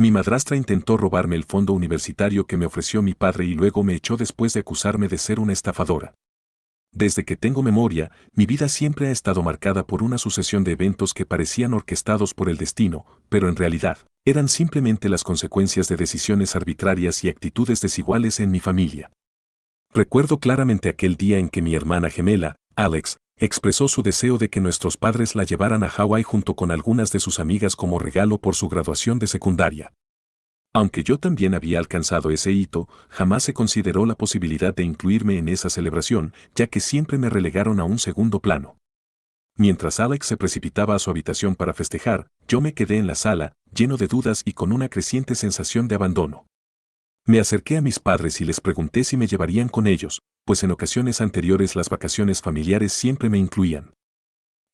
Mi madrastra intentó robarme el fondo universitario que me ofreció mi padre y luego me echó después de acusarme de ser una estafadora. Desde que tengo memoria, mi vida siempre ha estado marcada por una sucesión de eventos que parecían orquestados por el destino, pero en realidad, eran simplemente las consecuencias de decisiones arbitrarias y actitudes desiguales en mi familia. Recuerdo claramente aquel día en que mi hermana gemela, Alex, expresó su deseo de que nuestros padres la llevaran a Hawái junto con algunas de sus amigas como regalo por su graduación de secundaria. Aunque yo también había alcanzado ese hito, jamás se consideró la posibilidad de incluirme en esa celebración, ya que siempre me relegaron a un segundo plano. Mientras Alex se precipitaba a su habitación para festejar, yo me quedé en la sala, lleno de dudas y con una creciente sensación de abandono. Me acerqué a mis padres y les pregunté si me llevarían con ellos, pues en ocasiones anteriores las vacaciones familiares siempre me incluían.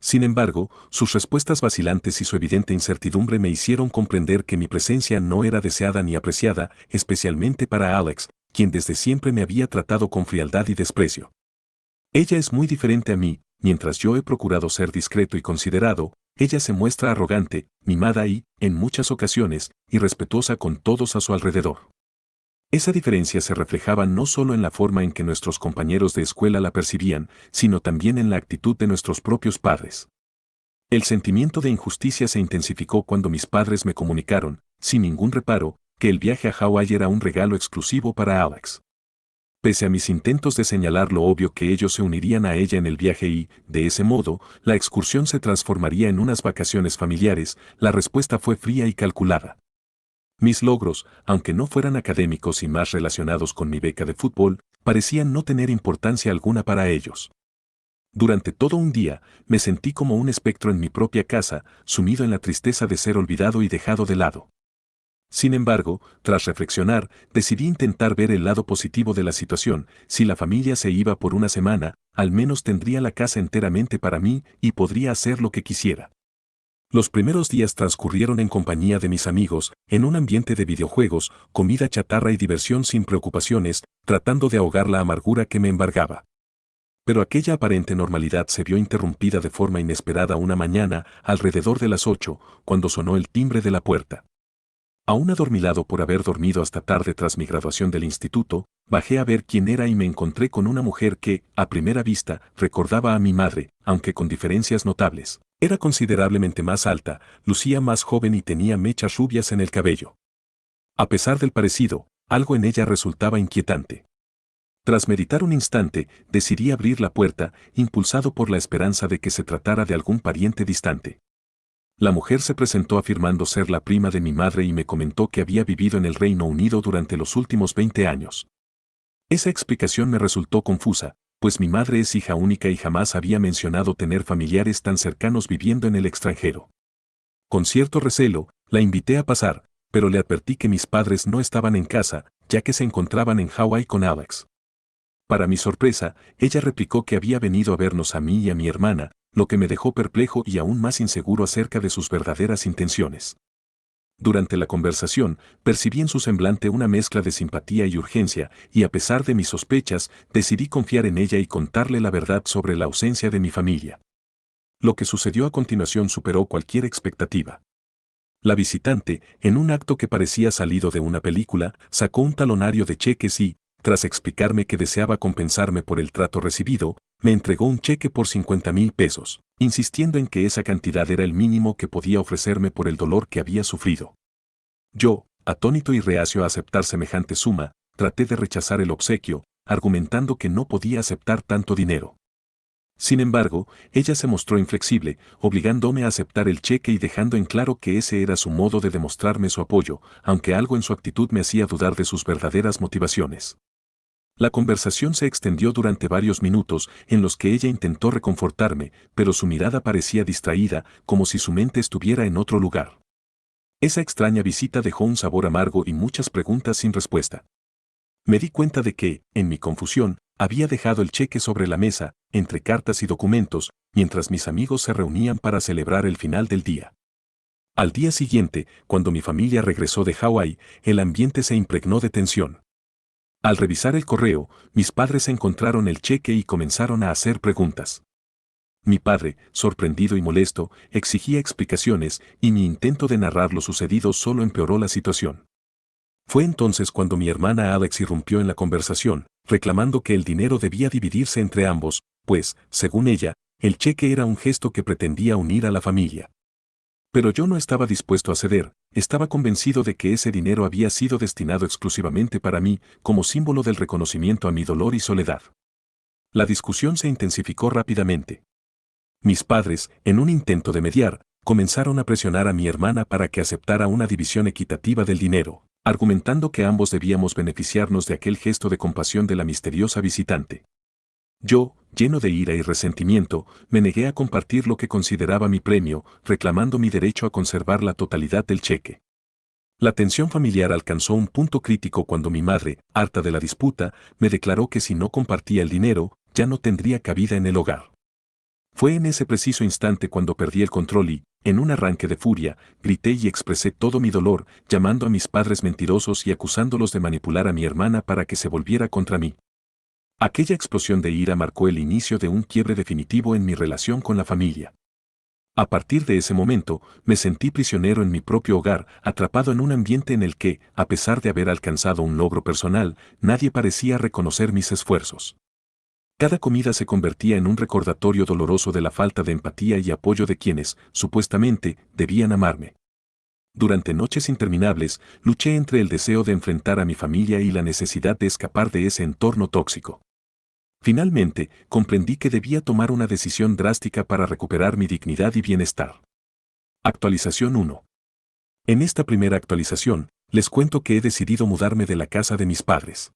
Sin embargo, sus respuestas vacilantes y su evidente incertidumbre me hicieron comprender que mi presencia no era deseada ni apreciada, especialmente para Alex, quien desde siempre me había tratado con frialdad y desprecio. Ella es muy diferente a mí, mientras yo he procurado ser discreto y considerado, ella se muestra arrogante, mimada y, en muchas ocasiones, irrespetuosa con todos a su alrededor. Esa diferencia se reflejaba no solo en la forma en que nuestros compañeros de escuela la percibían, sino también en la actitud de nuestros propios padres. El sentimiento de injusticia se intensificó cuando mis padres me comunicaron, sin ningún reparo, que el viaje a Hawái era un regalo exclusivo para Alex. Pese a mis intentos de señalar lo obvio que ellos se unirían a ella en el viaje y, de ese modo, la excursión se transformaría en unas vacaciones familiares, la respuesta fue fría y calculada. Mis logros, aunque no fueran académicos y más relacionados con mi beca de fútbol, parecían no tener importancia alguna para ellos. Durante todo un día, me sentí como un espectro en mi propia casa, sumido en la tristeza de ser olvidado y dejado de lado. Sin embargo, tras reflexionar, decidí intentar ver el lado positivo de la situación. Si la familia se iba por una semana, al menos tendría la casa enteramente para mí y podría hacer lo que quisiera. Los primeros días transcurrieron en compañía de mis amigos, en un ambiente de videojuegos, comida chatarra y diversión sin preocupaciones, tratando de ahogar la amargura que me embargaba. Pero aquella aparente normalidad se vio interrumpida de forma inesperada una mañana, alrededor de las 8, cuando sonó el timbre de la puerta. Aún adormilado por haber dormido hasta tarde tras mi graduación del instituto, bajé a ver quién era y me encontré con una mujer que, a primera vista, recordaba a mi madre, aunque con diferencias notables. Era considerablemente más alta, lucía más joven y tenía mechas rubias en el cabello. A pesar del parecido, algo en ella resultaba inquietante. Tras meditar un instante, decidí abrir la puerta, impulsado por la esperanza de que se tratara de algún pariente distante. La mujer se presentó afirmando ser la prima de mi madre y me comentó que había vivido en el Reino Unido durante los últimos 20 años. Esa explicación me resultó confusa, pues mi madre es hija única y jamás había mencionado tener familiares tan cercanos viviendo en el extranjero. Con cierto recelo, la invité a pasar, pero le advertí que mis padres no estaban en casa, ya que se encontraban en Hawái con Alex. Para mi sorpresa, ella replicó que había venido a vernos a mí y a mi hermana, lo que me dejó perplejo y aún más inseguro acerca de sus verdaderas intenciones. Durante la conversación, percibí en su semblante una mezcla de simpatía y urgencia, y a pesar de mis sospechas, decidí confiar en ella y contarle la verdad sobre la ausencia de mi familia. Lo que sucedió a continuación superó cualquier expectativa. La visitante, en un acto que parecía salido de una película, sacó un talonario de cheques y, tras explicarme que deseaba compensarme por el trato recibido, me entregó un cheque por 50,000 pesos, insistiendo en que esa cantidad era el mínimo que podía ofrecerme por el dolor que había sufrido. Yo, atónito y reacio a aceptar semejante suma, traté de rechazar el obsequio, argumentando que no podía aceptar tanto dinero. Sin embargo, ella se mostró inflexible, obligándome a aceptar el cheque y dejando en claro que ese era su modo de demostrarme su apoyo, aunque algo en su actitud me hacía dudar de sus verdaderas motivaciones. La conversación se extendió durante varios minutos, en los que ella intentó reconfortarme, pero su mirada parecía distraída, como si su mente estuviera en otro lugar. Esa extraña visita dejó un sabor amargo y muchas preguntas sin respuesta. Me di cuenta de que, en mi confusión, había dejado el cheque sobre la mesa, entre cartas y documentos, mientras mis amigos se reunían para celebrar el final del día. Al día siguiente, cuando mi familia regresó de Hawái, el ambiente se impregnó de tensión. Al revisar el correo, mis padres encontraron el cheque y comenzaron a hacer preguntas. Mi padre, sorprendido y molesto, exigía explicaciones y mi intento de narrar lo sucedido solo empeoró la situación. Fue entonces cuando mi hermana Alex irrumpió en la conversación, reclamando que el dinero debía dividirse entre ambos, pues, según ella, el cheque era un gesto que pretendía unir a la familia. Pero yo no estaba dispuesto a ceder, estaba convencido de que ese dinero había sido destinado exclusivamente para mí, como símbolo del reconocimiento a mi dolor y soledad. La discusión se intensificó rápidamente. Mis padres, en un intento de mediar, comenzaron a presionar a mi hermana para que aceptara una división equitativa del dinero, argumentando que ambos debíamos beneficiarnos de aquel gesto de compasión de la misteriosa visitante. Yo, lleno de ira y resentimiento, me negué a compartir lo que consideraba mi premio, reclamando mi derecho a conservar la totalidad del cheque. La tensión familiar alcanzó un punto crítico cuando mi madre, harta de la disputa, me declaró que si no compartía el dinero, ya no tendría cabida en el hogar. Fue en ese preciso instante cuando perdí el control y, en un arranque de furia, grité y expresé todo mi dolor, llamando a mis padres mentirosos y acusándolos de manipular a mi hermana para que se volviera contra mí. Aquella explosión de ira marcó el inicio de un quiebre definitivo en mi relación con la familia. A partir de ese momento, me sentí prisionero en mi propio hogar, atrapado en un ambiente en el que, a pesar de haber alcanzado un logro personal, nadie parecía reconocer mis esfuerzos. Cada comida se convertía en un recordatorio doloroso de la falta de empatía y apoyo de quienes, supuestamente, debían amarme. Durante noches interminables, luché entre el deseo de enfrentar a mi familia y la necesidad de escapar de ese entorno tóxico. Finalmente, comprendí que debía tomar una decisión drástica para recuperar mi dignidad y bienestar. Actualización 1. En esta primera actualización, les cuento que he decidido mudarme de la casa de mis padres.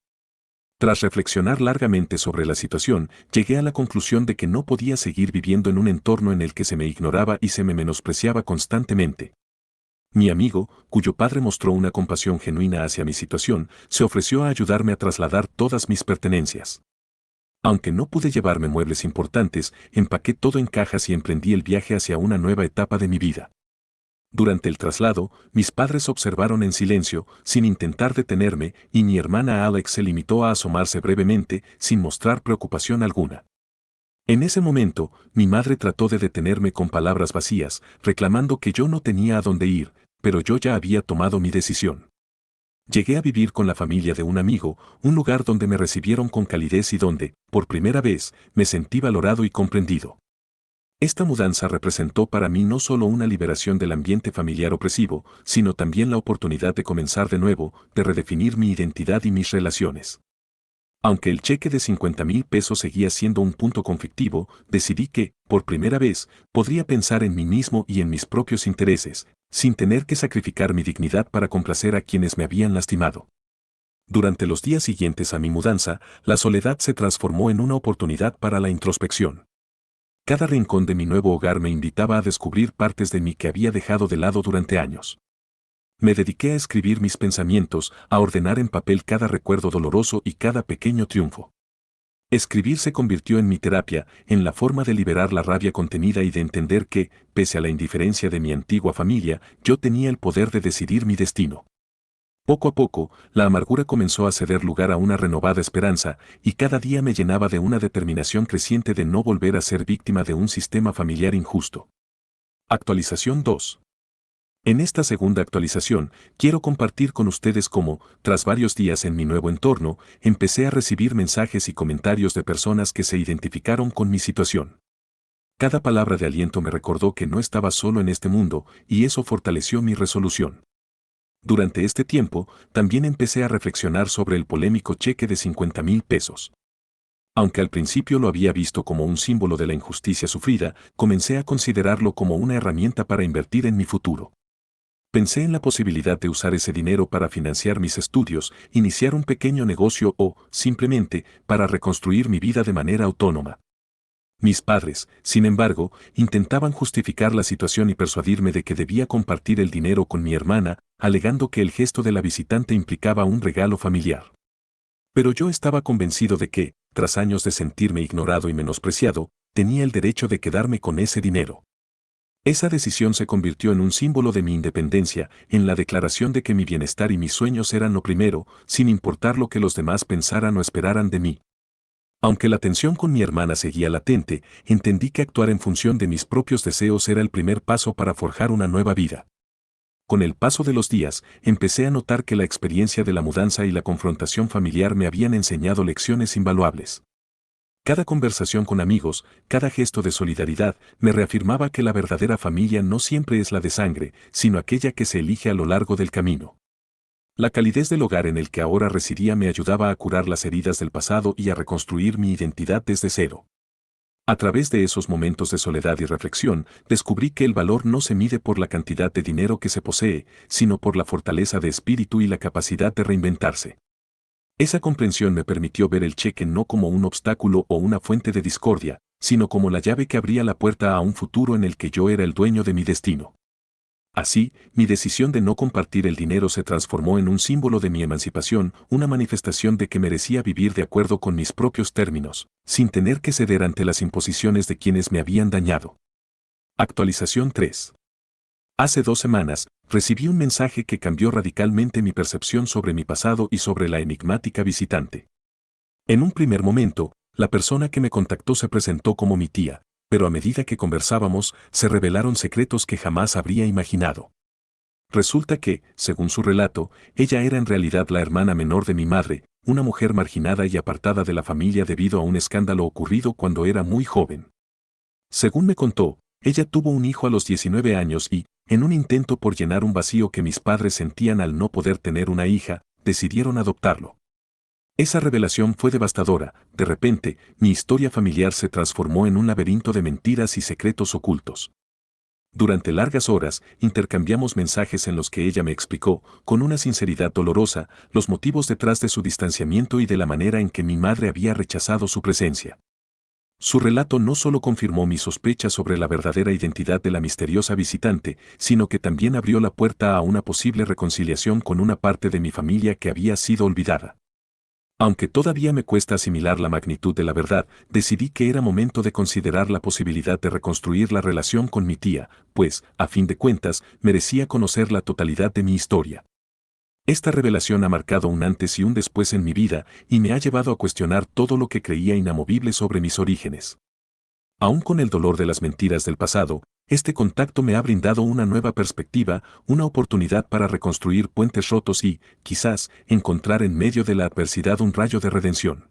Tras reflexionar largamente sobre la situación, llegué a la conclusión de que no podía seguir viviendo en un entorno en el que se me ignoraba y se me menospreciaba constantemente. Mi amigo, cuyo padre mostró una compasión genuina hacia mi situación, se ofreció a ayudarme a trasladar todas mis pertenencias. Aunque no pude llevarme muebles importantes, empaqué todo en cajas y emprendí el viaje hacia una nueva etapa de mi vida. Durante el traslado, mis padres observaron en silencio, sin intentar detenerme, y mi hermana Alex se limitó a asomarse brevemente, sin mostrar preocupación alguna. En ese momento, mi madre trató de detenerme con palabras vacías, reclamando que yo no tenía a dónde ir, pero yo ya había tomado mi decisión. Llegué a vivir con la familia de un amigo, un lugar donde me recibieron con calidez y donde, por primera vez, me sentí valorado y comprendido. Esta mudanza representó para mí no solo una liberación del ambiente familiar opresivo, sino también la oportunidad de comenzar de nuevo, de redefinir mi identidad y mis relaciones. Aunque el cheque de 50,000 pesos seguía siendo un punto conflictivo, decidí que, por primera vez, podría pensar en mí mismo y en mis propios intereses, sin tener que sacrificar mi dignidad para complacer a quienes me habían lastimado. Durante los días siguientes a mi mudanza, la soledad se transformó en una oportunidad para la introspección. Cada rincón de mi nuevo hogar me invitaba a descubrir partes de mí que había dejado de lado durante años. Me dediqué a escribir mis pensamientos, a ordenar en papel cada recuerdo doloroso y cada pequeño triunfo. Escribir se convirtió en mi terapia, en la forma de liberar la rabia contenida y de entender que, pese a la indiferencia de mi antigua familia, yo tenía el poder de decidir mi destino. Poco a poco, la amargura comenzó a ceder lugar a una renovada esperanza, y cada día me llenaba de una determinación creciente de no volver a ser víctima de un sistema familiar injusto. Actualización 2. En esta segunda actualización, quiero compartir con ustedes cómo, tras varios días en mi nuevo entorno, empecé a recibir mensajes y comentarios de personas que se identificaron con mi situación. Cada palabra de aliento me recordó que no estaba solo en este mundo, y eso fortaleció mi resolución. Durante este tiempo, también empecé a reflexionar sobre el polémico cheque de 50,000 pesos. Aunque al principio lo había visto como un símbolo de la injusticia sufrida, comencé a considerarlo como una herramienta para invertir en mi futuro. Pensé en la posibilidad de usar ese dinero para financiar mis estudios, iniciar un pequeño negocio o, simplemente, para reconstruir mi vida de manera autónoma. Mis padres, sin embargo, intentaban justificar la situación y persuadirme de que debía compartir el dinero con mi hermana, alegando que el gesto de la visitante implicaba un regalo familiar. Pero yo estaba convencido de que, tras años de sentirme ignorado y menospreciado, tenía el derecho de quedarme con ese dinero. Esa decisión se convirtió en un símbolo de mi independencia, en la declaración de que mi bienestar y mis sueños eran lo primero, sin importar lo que los demás pensaran o esperaran de mí. Aunque la tensión con mi hermana seguía latente, entendí que actuar en función de mis propios deseos era el primer paso para forjar una nueva vida. Con el paso de los días, empecé a notar que la experiencia de la mudanza y la confrontación familiar me habían enseñado lecciones invaluables. Cada conversación con amigos, cada gesto de solidaridad, me reafirmaba que la verdadera familia no siempre es la de sangre, sino aquella que se elige a lo largo del camino. La calidez del hogar en el que ahora residía me ayudaba a curar las heridas del pasado y a reconstruir mi identidad desde cero. A través de esos momentos de soledad y reflexión, descubrí que el valor no se mide por la cantidad de dinero que se posee, sino por la fortaleza de espíritu y la capacidad de reinventarse. Esa comprensión me permitió ver el cheque no como un obstáculo o una fuente de discordia, sino como la llave que abría la puerta a un futuro en el que yo era el dueño de mi destino. Así, mi decisión de no compartir el dinero se transformó en un símbolo de mi emancipación, una manifestación de que merecía vivir de acuerdo con mis propios términos, sin tener que ceder ante las imposiciones de quienes me habían dañado. Actualización 3. Hace 2 semanas, recibí un mensaje que cambió radicalmente mi percepción sobre mi pasado y sobre la enigmática visitante. En un primer momento, la persona que me contactó se presentó como mi tía, pero a medida que conversábamos, se revelaron secretos que jamás habría imaginado. Resulta que, según su relato, ella era en realidad la hermana menor de mi madre, una mujer marginada y apartada de la familia debido a un escándalo ocurrido cuando era muy joven. Según me contó, ella tuvo un hijo a los 19 años y, en un intento por llenar un vacío que mis padres sentían al no poder tener una hija, decidieron adoptarlo. Esa revelación fue devastadora. De repente, mi historia familiar se transformó en un laberinto de mentiras y secretos ocultos. Durante largas horas, intercambiamos mensajes en los que ella me explicó, con una sinceridad dolorosa, los motivos detrás de su distanciamiento y de la manera en que mi madre había rechazado su presencia. Su relato no solo confirmó mis sospechas sobre la verdadera identidad de la misteriosa visitante, sino que también abrió la puerta a una posible reconciliación con una parte de mi familia que había sido olvidada. Aunque todavía me cuesta asimilar la magnitud de la verdad, decidí que era momento de considerar la posibilidad de reconstruir la relación con mi tía, pues, a fin de cuentas, merecía conocer la totalidad de mi historia. Esta revelación ha marcado un antes y un después en mi vida y me ha llevado a cuestionar todo lo que creía inamovible sobre mis orígenes. Aún con el dolor de las mentiras del pasado, este contacto me ha brindado una nueva perspectiva, una oportunidad para reconstruir puentes rotos y, quizás, encontrar en medio de la adversidad un rayo de redención.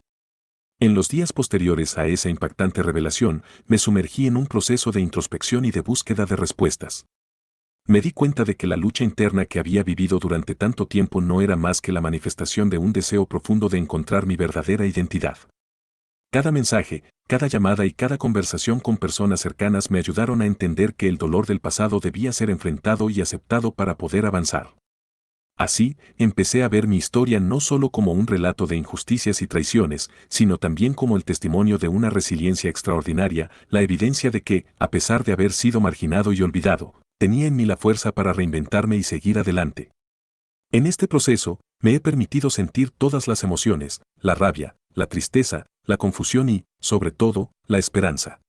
En los días posteriores a esa impactante revelación, me sumergí en un proceso de introspección y de búsqueda de respuestas. Me di cuenta de que la lucha interna que había vivido durante tanto tiempo no era más que la manifestación de un deseo profundo de encontrar mi verdadera identidad. Cada mensaje, cada llamada y cada conversación con personas cercanas me ayudaron a entender que el dolor del pasado debía ser enfrentado y aceptado para poder avanzar. Así, empecé a ver mi historia no solo como un relato de injusticias y traiciones, sino también como el testimonio de una resiliencia extraordinaria, la evidencia de que, a pesar de haber sido marginado y olvidado, tenía en mí la fuerza para reinventarme y seguir adelante. En este proceso, me he permitido sentir todas las emociones, la rabia, la tristeza, la confusión y, sobre todo, la esperanza.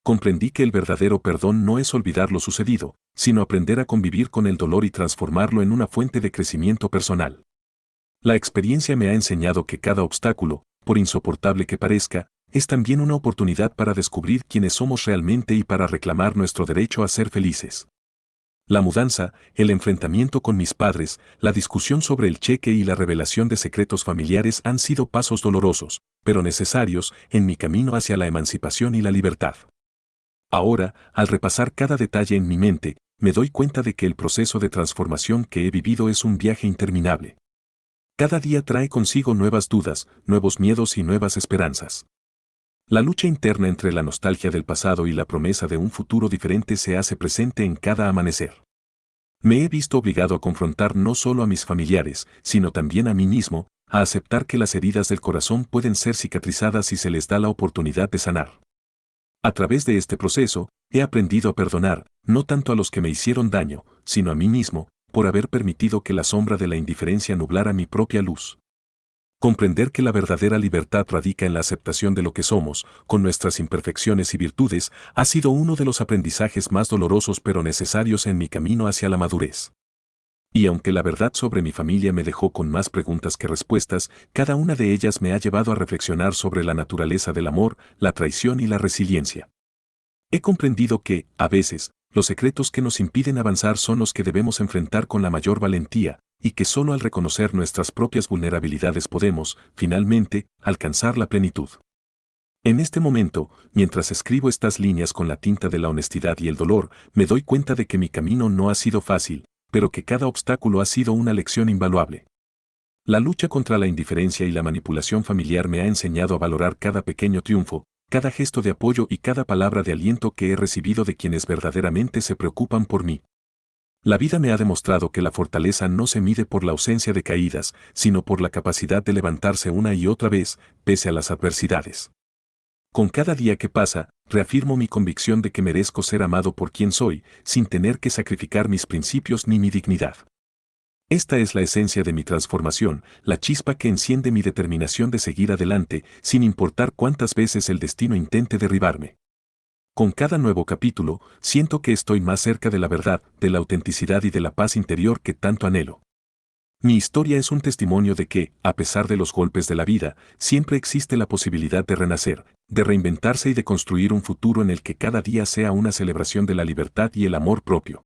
Comprendí que el verdadero perdón no es olvidar lo sucedido, sino aprender a convivir con el dolor y transformarlo en una fuente de crecimiento personal. La experiencia me ha enseñado que cada obstáculo, por insoportable que parezca, es también una oportunidad para descubrir quiénes somos realmente y para reclamar nuestro derecho a ser felices. La mudanza, el enfrentamiento con mis padres, la discusión sobre el cheque y la revelación de secretos familiares han sido pasos dolorosos, pero necesarios, en mi camino hacia la emancipación y la libertad. Ahora, al repasar cada detalle en mi mente, me doy cuenta de que el proceso de transformación que he vivido es un viaje interminable. Cada día trae consigo nuevas dudas, nuevos miedos y nuevas esperanzas. La lucha interna entre la nostalgia del pasado y la promesa de un futuro diferente se hace presente en cada amanecer. Me he visto obligado a confrontar no solo a mis familiares, sino también a mí mismo, a aceptar que las heridas del corazón pueden ser cicatrizadas si se les da la oportunidad de sanar. A través de este proceso, he aprendido a perdonar, no tanto a los que me hicieron daño, sino a mí mismo, por haber permitido que la sombra de la indiferencia nublara mi propia luz. Comprender que la verdadera libertad radica en la aceptación de lo que somos, con nuestras imperfecciones y virtudes, ha sido uno de los aprendizajes más dolorosos pero necesarios en mi camino hacia la madurez. Y aunque la verdad sobre mi familia me dejó con más preguntas que respuestas, cada una de ellas me ha llevado a reflexionar sobre la naturaleza del amor, la traición y la resiliencia. He comprendido que, a veces, los secretos que nos impiden avanzar son los que debemos enfrentar con la mayor valentía, y que solo al reconocer nuestras propias vulnerabilidades podemos, finalmente, alcanzar la plenitud. En este momento, mientras escribo estas líneas con la tinta de la honestidad y el dolor, me doy cuenta de que mi camino no ha sido fácil, pero que cada obstáculo ha sido una lección invaluable. La lucha contra la indiferencia y la manipulación familiar me ha enseñado a valorar cada pequeño triunfo, cada gesto de apoyo y cada palabra de aliento que he recibido de quienes verdaderamente se preocupan por mí. La vida me ha demostrado que la fortaleza no se mide por la ausencia de caídas, sino por la capacidad de levantarse una y otra vez, pese a las adversidades. Con cada día que pasa, reafirmo mi convicción de que merezco ser amado por quien soy, sin tener que sacrificar mis principios ni mi dignidad. Esta es la esencia de mi transformación, la chispa que enciende mi determinación de seguir adelante, sin importar cuántas veces el destino intente derribarme. Con cada nuevo capítulo, siento que estoy más cerca de la verdad, de la autenticidad y de la paz interior que tanto anhelo. Mi historia es un testimonio de que, a pesar de los golpes de la vida, siempre existe la posibilidad de renacer, de reinventarse y de construir un futuro en el que cada día sea una celebración de la libertad y el amor propio.